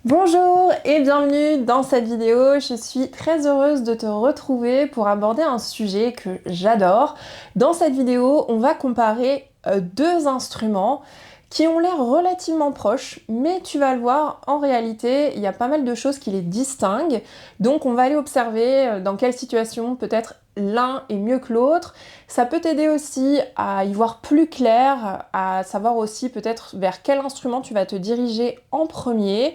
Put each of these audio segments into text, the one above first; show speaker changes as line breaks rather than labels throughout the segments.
Bonjour et bienvenue dans cette vidéo. Je suis très heureuse de te retrouver pour aborder un sujet que j'adore. Dans cette vidéo, on va comparer deux instruments qui ont l'air relativement proches, mais tu vas le voir, en réalité, il y a pas mal de choses qui les distinguent. Donc on va aller observer dans quelle situation peut-être l'un est mieux que l'autre. Ça peut t'aider aussi à y voir plus clair, à savoir aussi peut-être vers quel instrument tu vas te diriger en premier,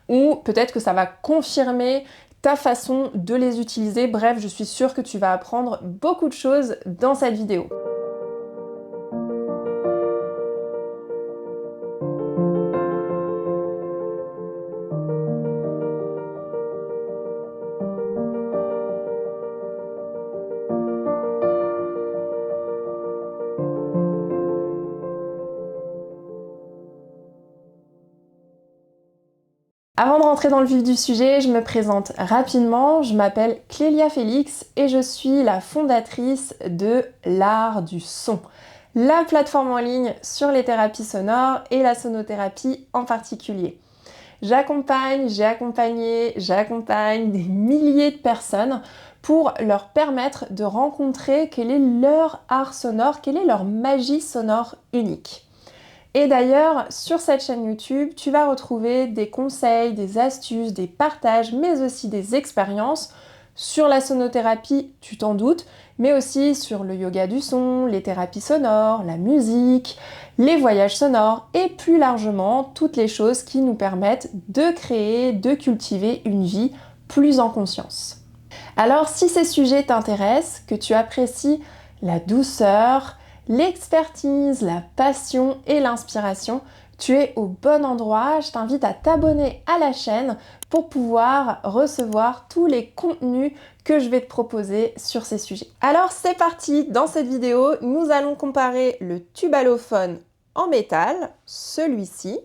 ou peut-être que ça va confirmer ta façon de les utiliser. Bref, je suis sûre que tu vas apprendre beaucoup de choses dans cette vidéo. Avant de rentrer dans le vif du sujet, je me présente rapidement. Je m'appelle Clélia Félix et je suis la fondatrice de l'Art du Son, la plateforme en ligne sur les thérapies sonores et la sonothérapie en particulier. J'accompagne des milliers de personnes pour leur permettre de rencontrer quel est leur art sonore, quelle est leur magie sonore unique. Et d'ailleurs, sur cette chaîne YouTube, tu vas retrouver des conseils, des astuces, des partages, mais aussi des expériences sur la sonothérapie, tu t'en doutes, mais aussi sur le yoga du son, les thérapies sonores, la musique, les voyages sonores et plus largement toutes les choses qui nous permettent de créer, de cultiver une vie plus en conscience. Alors si ces sujets t'intéressent, que tu apprécies la douceur, l'expertise, la passion et l'inspiration, tu es au bon endroit. Je t'invite à t'abonner à la chaîne pour pouvoir recevoir tous les contenus que je vais te proposer sur ces sujets. Alors c'est parti, dans cette vidéo, nous allons comparer le tube allophone en métal, celui-ci,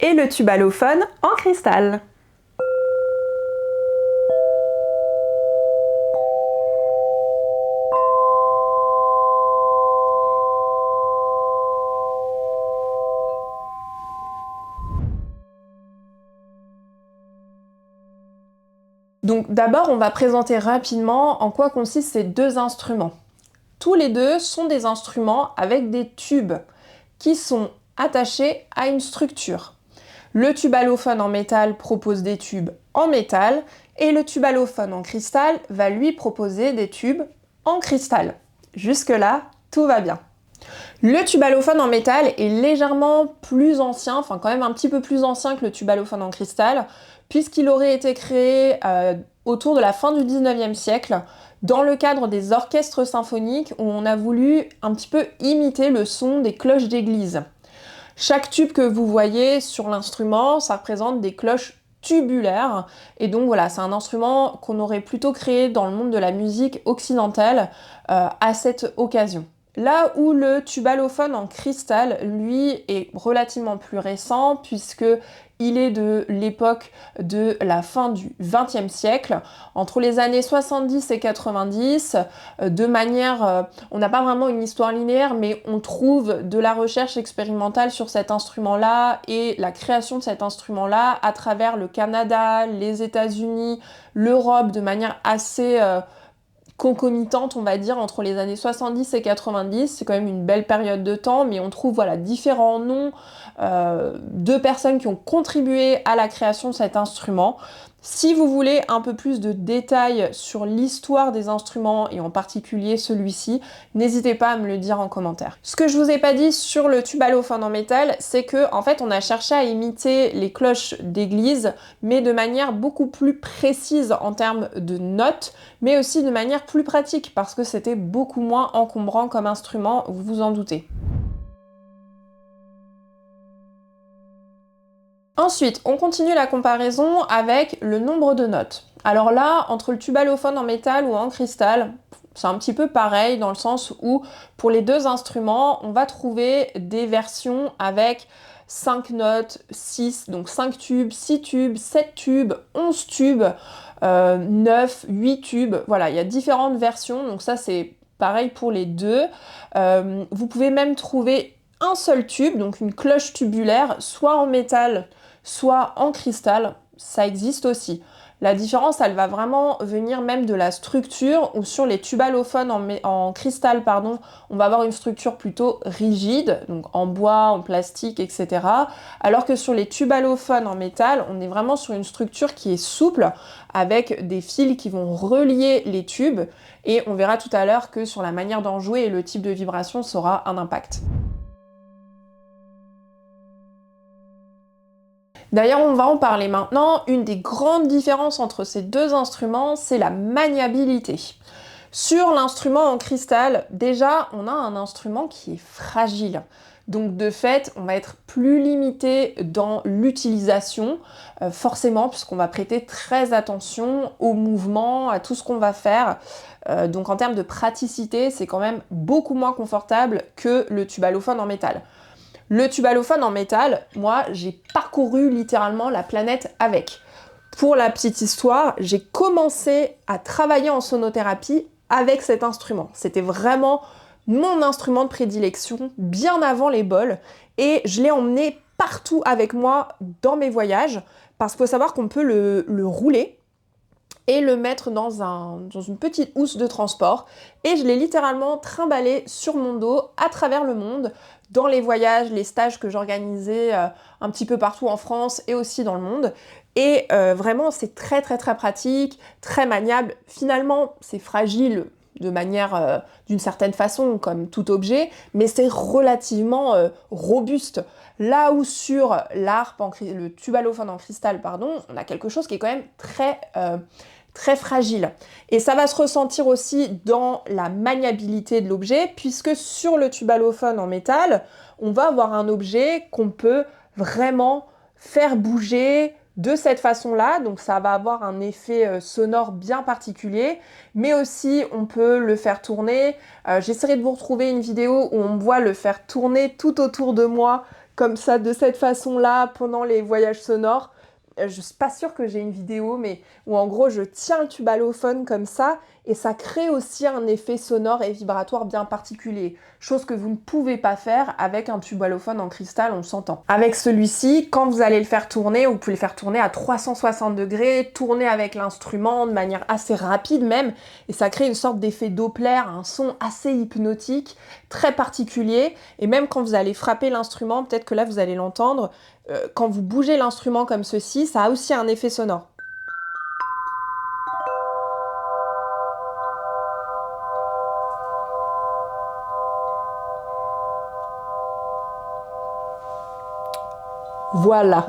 et le tube allophone en cristal. Donc d'abord, on va présenter rapidement en quoi consistent ces deux instruments. Tous les deux sont des instruments avec des tubes qui sont attachés à une structure. Le tube allophone en métal propose des tubes en métal et le tube allophone en cristal va lui proposer des tubes en cristal. Jusque-là, tout va bien. Le tube allophone en métal est légèrement plus ancien, enfin quand même un petit peu plus ancien que le tube allophone en cristal, puisqu'il aurait été créé autour de la fin du 19e siècle dans le cadre des orchestres symphoniques où on a voulu un petit peu imiter le son des cloches d'église. Chaque tube que vous voyez sur l'instrument, ça représente des cloches tubulaires, et donc voilà, c'est un instrument qu'on aurait plutôt créé dans le monde de la musique occidentale à cette occasion. Là où le tube allophone en cristal, lui, est relativement plus récent puisque il est de l'époque de la fin du XXe siècle, entre les années 70 et 90, de manière, on n'a pas vraiment une histoire linéaire, mais on trouve de la recherche expérimentale sur cet instrument-là et la création de cet instrument-là à travers le Canada, les États-Unis, l'Europe, de manière assez concomitante, on va dire, entre les années 70 et 90. C'est quand même une belle période de temps, mais on trouve voilà, différents noms de personnes qui ont contribué à la création de cet instrument. Si vous voulez un peu plus de détails sur l'histoire des instruments, et en particulier celui-ci, n'hésitez pas à me le dire en commentaire. Ce que je vous ai pas dit sur le tube allophone en métal, c'est que en fait on a cherché à imiter les cloches d'église, mais de manière beaucoup plus précise en termes de notes, mais aussi de manière plus pratique, parce que c'était beaucoup moins encombrant comme instrument, vous vous en doutez. Ensuite, on continue la comparaison avec le nombre de notes. Alors là, entre le tube allophone en métal ou en cristal, c'est un petit peu pareil dans le sens où pour les deux instruments, on va trouver des versions avec 5 notes, 6, donc 5 tubes, 6 tubes, 7 tubes, 11 tubes, 9, 8 tubes. Voilà, il y a différentes versions, donc ça c'est pareil pour les deux. Vous pouvez même trouver un seul tube, donc une cloche tubulaire, soit en métal, soit en cristal, ça existe aussi. La différence, elle va vraiment venir même de la structure, où sur les tubes allophones en cristal, pardon, on va avoir une structure plutôt rigide, donc en bois, en plastique, etc. Alors que sur les tubes allophones en métal, on est vraiment sur une structure qui est souple, avec des fils qui vont relier les tubes, et on verra tout à l'heure que sur la manière d'en jouer et le type de vibration, ça aura un impact. D'ailleurs, on va en parler maintenant. Une des grandes différences entre ces deux instruments, c'est la maniabilité. Sur l'instrument en cristal, déjà, on a un instrument qui est fragile. Donc de fait, on va être plus limité dans l'utilisation, forcément, puisqu'on va prêter très attention aux mouvements, à tout ce qu'on va faire. Donc en termes de praticité, c'est quand même beaucoup moins confortable que le tube allophone en métal. Le tube allophone en métal, moi, j'ai parcouru littéralement la planète avec. Pour la petite histoire, j'ai commencé à travailler en sonothérapie avec cet instrument. C'était vraiment mon instrument de prédilection, bien avant les bols, et je l'ai emmené partout avec moi dans mes voyages, parce qu'il faut savoir qu'on peut le rouler et le mettre dans une petite housse de transport. Et je l'ai littéralement trimballé sur mon dos à travers le monde, dans les voyages, les stages que j'organisais un petit peu partout en France et aussi dans le monde. Et vraiment, c'est très très très pratique, très maniable. Finalement, c'est fragile de manière, d'une certaine façon, comme tout objet, mais c'est relativement robuste. Là où sur l'harpe, le tube allophone en cristal, pardon, on a quelque chose qui est quand même très fragile. Et ça va se ressentir aussi dans la maniabilité de l'objet, puisque sur le tube allophone en métal, on va avoir un objet qu'on peut vraiment faire bouger de cette façon-là, donc ça va avoir un effet sonore bien particulier, mais aussi on peut le faire tourner. J'essaierai de vous retrouver une vidéo où on me voit le faire tourner tout autour de moi, comme ça, de cette façon-là, pendant les voyages sonores. Je suis pas sûre que j'ai une vidéo, mais où en gros je tiens le tube allophone comme ça, et ça crée aussi un effet sonore et vibratoire bien particulier, chose que vous ne pouvez pas faire avec un tube allophone en cristal, on s'entend. Avec celui-ci, quand vous allez le faire tourner, vous pouvez le faire tourner à 360 degrés, tourner avec l'instrument de manière assez rapide même, et ça crée une sorte d'effet Doppler, un son assez hypnotique, très particulier, et même quand vous allez frapper l'instrument, peut-être que là vous allez l'entendre, quand vous bougez l'instrument comme ceci, ça a aussi un effet sonore. Voilà.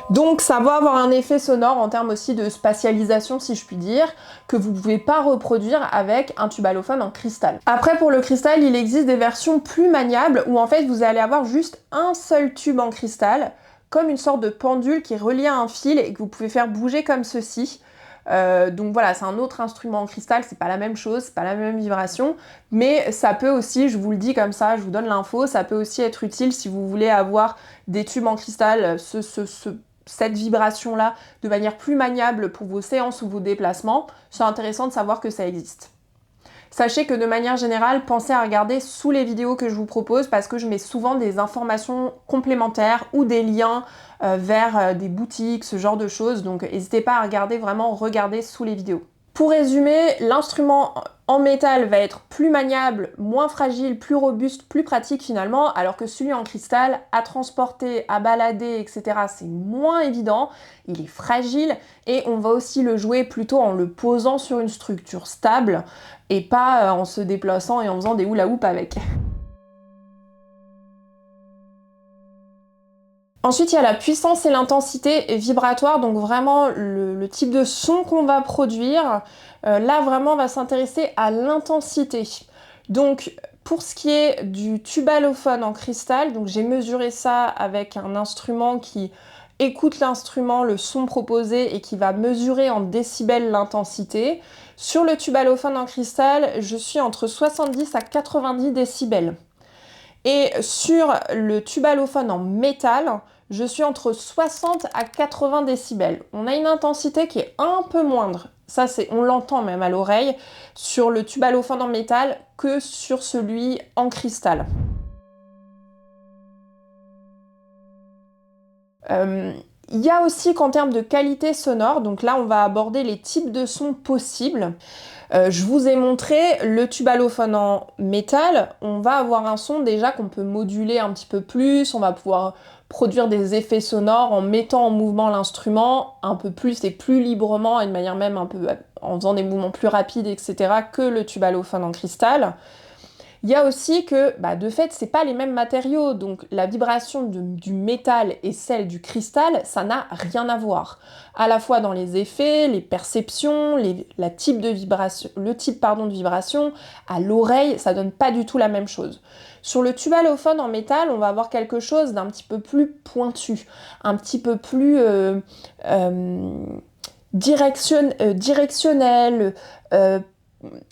Donc ça va avoir un effet sonore en termes aussi de spatialisation, si je puis dire, que vous ne pouvez pas reproduire avec un tube allophone en cristal. Après, pour le cristal, il existe des versions plus maniables où en fait vous allez avoir juste un seul tube en cristal, comme une sorte de pendule qui est relié à un fil et que vous pouvez faire bouger comme ceci. Donc voilà, c'est un autre instrument en cristal, c'est pas la même chose, c'est pas la même vibration, mais ça peut aussi, je vous le dis comme ça, je vous donne l'info, ça peut aussi être utile si vous voulez avoir des tubes en cristal, cette vibration-là, de manière plus maniable pour vos séances ou vos déplacements. C'est intéressant de savoir que ça existe. Sachez que de manière générale, pensez à regarder sous les vidéos que je vous propose parce que je mets souvent des informations complémentaires ou des liens vers des boutiques, ce genre de choses. Donc n'hésitez pas à regarder sous les vidéos. Pour résumer, l'instrument en métal va être plus maniable, moins fragile, plus robuste, plus pratique finalement, alors que celui en cristal, à transporter, à balader, etc., c'est moins évident, il est fragile et on va aussi le jouer plutôt en le posant sur une structure stable et pas en se déplaçant et en faisant des hula hoop avec. Ensuite, il y a la puissance et l'intensité vibratoire, donc vraiment le type de son qu'on va produire. Là, vraiment, on va s'intéresser à l'intensité. Donc, pour ce qui est du tube allophone en cristal, donc j'ai mesuré ça avec un instrument qui écoute l'instrument, le son proposé et qui va mesurer en décibels l'intensité. Sur le tube allophone en cristal, je suis entre 70 à 90 décibels. Et sur le tube allophone en métal, je suis entre 60 à 80 décibels. On a une intensité qui est un peu moindre. Ça, on l'entend même à l'oreille sur le tube allophone en métal que sur celui en cristal. Il y a aussi qu'en termes de qualité sonore, donc là on va aborder les types de sons possibles. Je vous ai montré le tube allophone en métal, on va avoir un son déjà qu'on peut moduler un petit peu plus, on va pouvoir produire des effets sonores en mettant en mouvement l'instrument un peu plus et plus librement, et de manière même un peu en faisant des mouvements plus rapides, etc. que le tube allophone en cristal. Il y a aussi que, de fait, c'est pas les mêmes matériaux, donc la vibration du métal et celle du cristal, ça n'a rien à voir. À la fois dans les effets, les perceptions, le type de vibration, à l'oreille, ça donne pas du tout la même chose. Sur le tube allophone en métal, on va avoir quelque chose d'un petit peu plus pointu, un petit peu plus directionnel,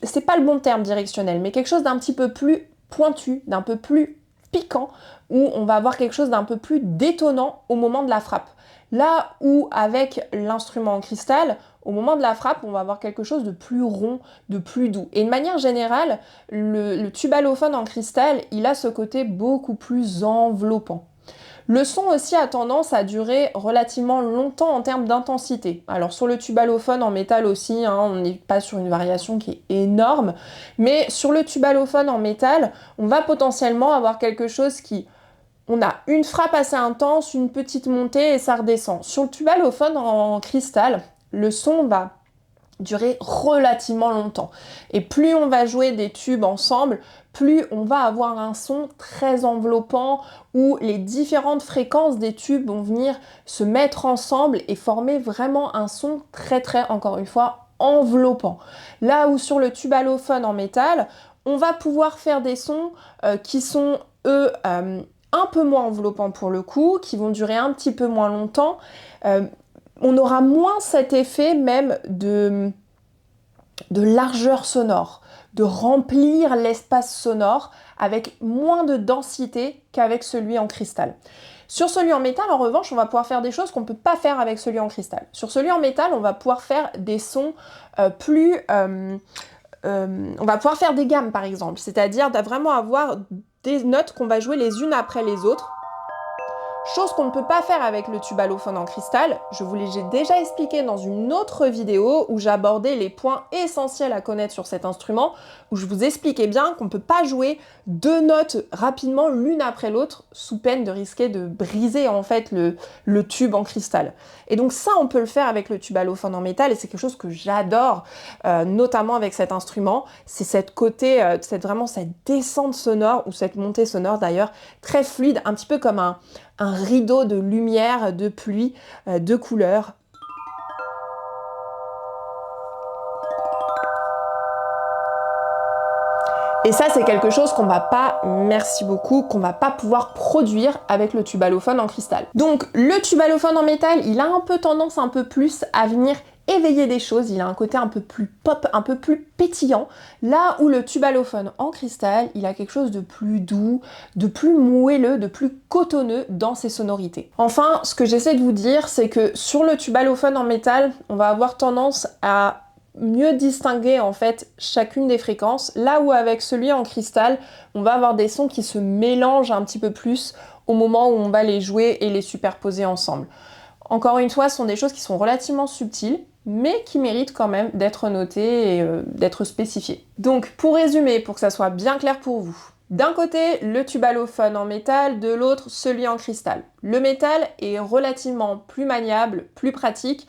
c'est pas le bon terme directionnel, mais quelque chose d'un petit peu plus pointu, d'un peu plus piquant, où on va avoir quelque chose d'un peu plus détonnant au moment de la frappe. Là où avec l'instrument en cristal, au moment de la frappe, on va avoir quelque chose de plus rond, de plus doux. Et de manière générale, le tube allophone en cristal, il a ce côté beaucoup plus enveloppant. Le son aussi a tendance à durer relativement longtemps en termes d'intensité. Alors sur le tube allophone en métal aussi, on n'est pas sur une variation qui est énorme, mais sur le tube allophone en métal, on va potentiellement avoir quelque chose on a une frappe assez intense, une petite montée et ça redescend. Sur le tube allophone en cristal, le son va durer relativement longtemps. Et plus on va jouer des tubes ensemble, plus on va avoir un son très enveloppant où les différentes fréquences des tubes vont venir se mettre ensemble et former vraiment un son très, encore une fois, enveloppant. Là où sur le tube allophone en métal, on va pouvoir faire des sons qui sont, eux, un peu moins enveloppants pour le coup, qui vont durer un petit peu moins longtemps. On aura moins cet effet même de largeur sonore, de remplir l'espace sonore avec moins de densité qu'avec celui en cristal. Sur celui en métal, en revanche, on va pouvoir faire des choses qu'on ne peut pas faire avec celui en cristal. Sur celui en métal, on va pouvoir faire des sons on va pouvoir faire des gammes, par exemple, c'est-à-dire de vraiment avoir des notes qu'on va jouer les unes après les autres. Chose qu'on ne peut pas faire avec le tube allophone en cristal. J'ai déjà expliqué dans une autre vidéo où j'abordais les points essentiels à connaître sur cet instrument, où je vous expliquais bien qu'on ne peut pas jouer deux notes rapidement l'une après l'autre sous peine de risquer de briser en fait le tube en cristal. Et donc ça, on peut le faire avec le tube allophone en métal et c'est quelque chose que j'adore, notamment avec cet instrument. C'est cette descente sonore, ou cette montée sonore d'ailleurs, très fluide, un petit peu comme un rideau de lumière, de pluie, de couleurs. Et ça, c'est quelque chose qu'on va pas, merci beaucoup, qu'on va pas pouvoir produire avec le tube allophone en cristal. Donc, le tube allophone en métal, il a un peu tendance un peu plus à venir éveiller des choses, il a un côté un peu plus pop, un peu plus pétillant, là où le tube allophone en cristal, il a quelque chose de plus doux, de plus moelleux, de plus cotonneux dans ses sonorités. Enfin, ce que j'essaie de vous dire, c'est que sur le tube allophone en métal, on va avoir tendance à mieux distinguer en fait chacune des fréquences, là où avec celui en cristal, on va avoir des sons qui se mélangent un petit peu plus au moment où on va les jouer et les superposer ensemble. Encore une fois, ce sont des choses qui sont relativement subtiles, mais qui méritent quand même d'être notées et d'être spécifiées. Donc pour résumer, pour que ça soit bien clair pour vous, d'un côté, le tube allophone en métal, de l'autre, celui en cristal. Le métal est relativement plus maniable, plus pratique,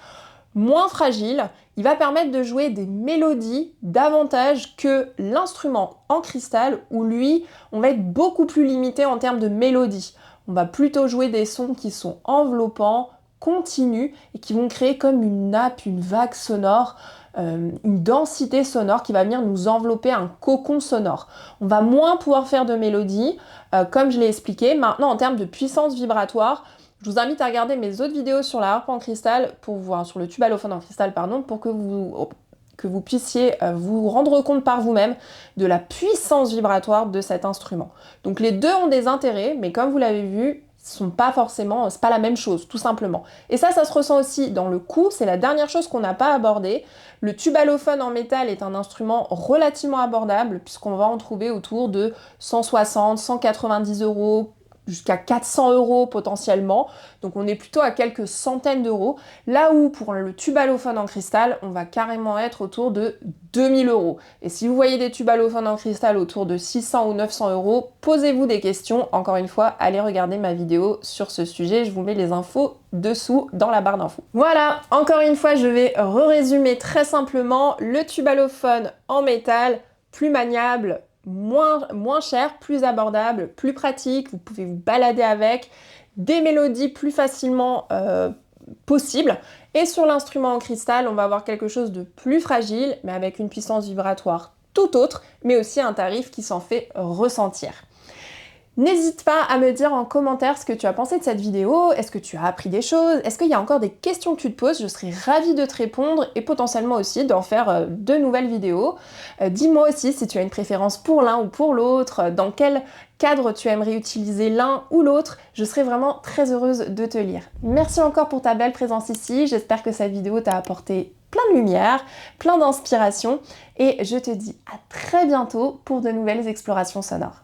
moins fragile, il va permettre de jouer des mélodies davantage que l'instrument en cristal où lui, on va être beaucoup plus limité en termes de mélodie. On va plutôt jouer des sons qui sont enveloppants, continus et qui vont créer comme une nappe, une vague sonore, une densité sonore qui va venir nous envelopper, un cocon sonore. On va moins pouvoir faire de mélodie, comme je l'ai expliqué. Maintenant, en termes de puissance vibratoire, je vous invite à regarder mes autres vidéos sur la harpe en cristal, sur le tube allophone en cristal, pardon, pour que vous puissiez vous rendre compte par vous-même de la puissance vibratoire de cet instrument. Donc les deux ont des intérêts, mais comme vous l'avez vu, sont pas forcément, c'est pas la même chose, tout simplement. Et ça se ressent aussi dans le coût, c'est la dernière chose qu'on n'a pas abordée. Le tube allophone en métal est un instrument relativement abordable, puisqu'on va en trouver autour de 160, 190 euros, jusqu'à 400 euros potentiellement, donc on est plutôt à quelques centaines d'euros, là où pour le tube allophone en cristal, on va carrément être autour de 2000 euros. Et si vous voyez des tubes allophones en cristal autour de 600 ou 900 euros, posez-vous des questions. Encore une fois, allez regarder ma vidéo sur ce sujet, je vous mets les infos dessous dans la barre d'infos. Voilà, encore une fois, je vais résumer très simplement le tube allophone en métal, plus maniable, moins cher, plus abordable, plus pratique, vous pouvez vous balader avec, des mélodies plus facilement possibles. Et sur l'instrument en cristal, on va avoir quelque chose de plus fragile, mais avec une puissance vibratoire tout autre, mais aussi un tarif qui s'en fait ressentir. N'hésite pas à me dire en commentaire ce que tu as pensé de cette vidéo, est-ce que tu as appris des choses, est-ce qu'il y a encore des questions que tu te poses, je serai ravie de te répondre et potentiellement aussi d'en faire de nouvelles vidéos. Dis-moi aussi si tu as une préférence pour l'un ou pour l'autre, dans quel cadre tu aimerais utiliser l'un ou l'autre, je serai vraiment très heureuse de te lire. Merci encore pour ta belle présence ici, j'espère que cette vidéo t'a apporté plein de lumière, plein d'inspiration et je te dis à très bientôt pour de nouvelles explorations sonores.